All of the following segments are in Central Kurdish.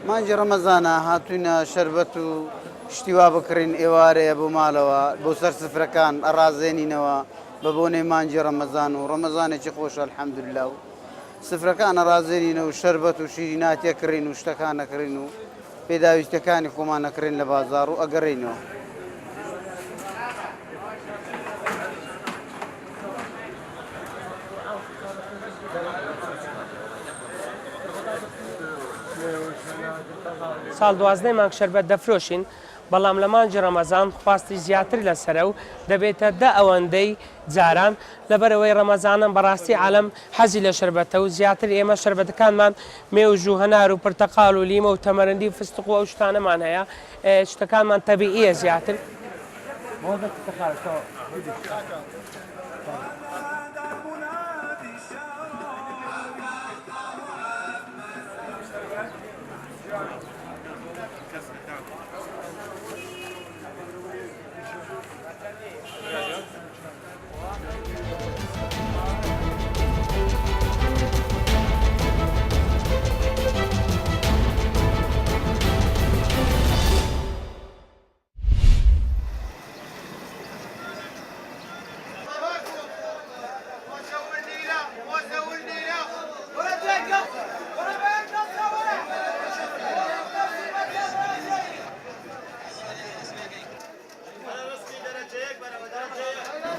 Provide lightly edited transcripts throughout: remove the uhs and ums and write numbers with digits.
مانجی ڕەمەزانە هاتوونە شەربەت و شتیوا بکڕین ئێوارەیە بۆ ماڵەوە بۆ سەر سفرەکان ئەڕازێنینەوە بە بۆنەی مانجی ڕەمەزان و ڕەمەزانێکی خۆشە الحەمدوللا و سفرەکان ئەڕازێنینە و شەربەت و شیریناتیە کڕین و شتەکان نەکڕین و پێداویستەکانی خۆمان نەکڕین لە بازاڕ و ئەگەڕێینەوە. ساڵ دوازدەی مانگ شەربەت دەفرۆشین بەڵام لە مانجی ڕەمەزان خواستی زیاتری لەسرە و دەبێتە دە ئەوەندەی جاران لەبەرەوەی ڕەمەزانم بەڕاستی عالەم حەزی لە شەربەتە و زیاتر ئێمە شەربەتەکانمان مێوژ و هەنار و پرتەقال و لیمە و تەمەرەندی و فستق و ئەو شتانەمان هەیە شتەکانمان تەبیعیە زیاتر.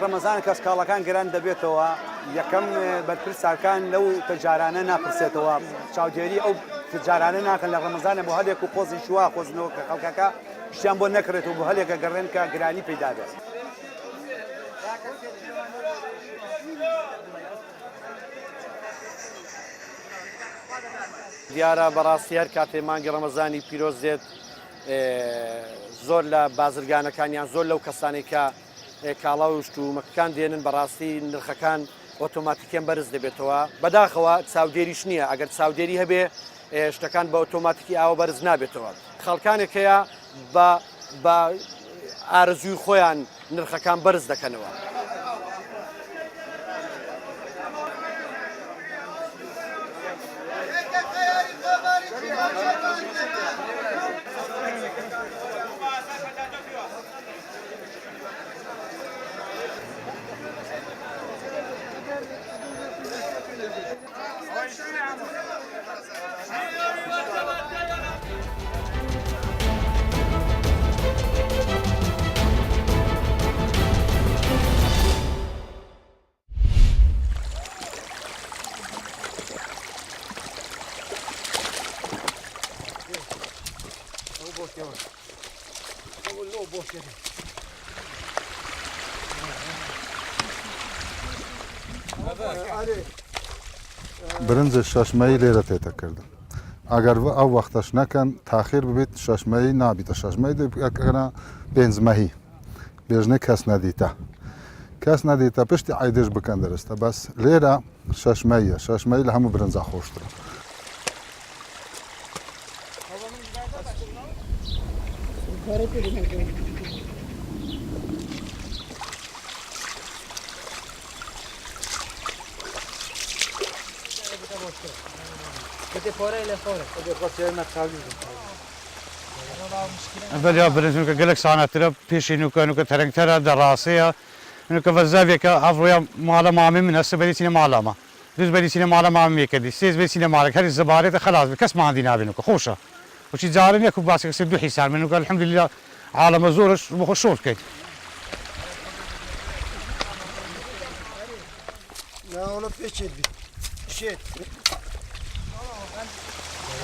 ڕەمەزان کەسکاڵەکان گەران دەبێتەوە یەکەم بەرپرساکان لەو تجارانە ناپرسێتەوە چاودێری ئەو تجارانە ناکەن لە ڕەمەزانە بۆ هەلێک و قۆزی شووا خۆزنەوە کە خەڵکەکە شتیان بۆ نەکرێت و بۆ هەلێکە گەڕێن کە گرانی پەیدا بێت. دیارە بەڕاستی هەر کاتێ مانگی ڕەمەزانی پیرۆز دێت زۆر لە بازرگانەکانیان زۆر لەو کەسانی کە کاڵا و شتومەکان دێنن بەڕاستی نرخەکان ئۆتۆماتیکیان بەرز دەبێتەوە بەداخەوە چاودێریش نییە ئەگەر چاودێری هەبێ شتەکان بە ئۆتۆماتیکی ئاوە بەرز نابێتەوە خەڵکانێک هەیە بە ئارزوی خۆیان نرخەکان بەرز دەکەنەوە. برنج شەشمەی لێرە تێتە کردن ئەگەر ئەو وەختەش نەکەن تاخیر ببێت شەشمەی نابیتە شەشمەی دەکەنە پێنجمەهی بێژنەی کەس نەدیتە پشتی عیدش بکەن دەرستە بەس لێرە شەشمەیە شەشمەی لە هەموو برنجە خۆشترە. بەدیا برنجونکە gelek سانەترە پێشینوکەنوکە تەرەنگتەرە دەڕاستەیە نوکە بەزاوێکە ئەڤڕۆیە ماڵە مامی من هەستە بەریچینە ماڵەمە دوست بەریچینە ماڵە مامیەکەدی سێز بێچینە ماڵێک هەری زەبارێتە خلاص کەس ماندی نابێنوکە خۆشە وچی جارن یەک و باسێک سێ دوو حیسان منوکە الحەمدولله عالەمە زۆرش بۆ خۆ شۆ بکەیت. والله بيشيل شيل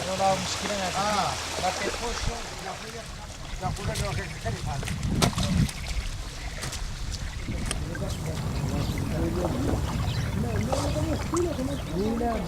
والله مشكلة ما تخش يا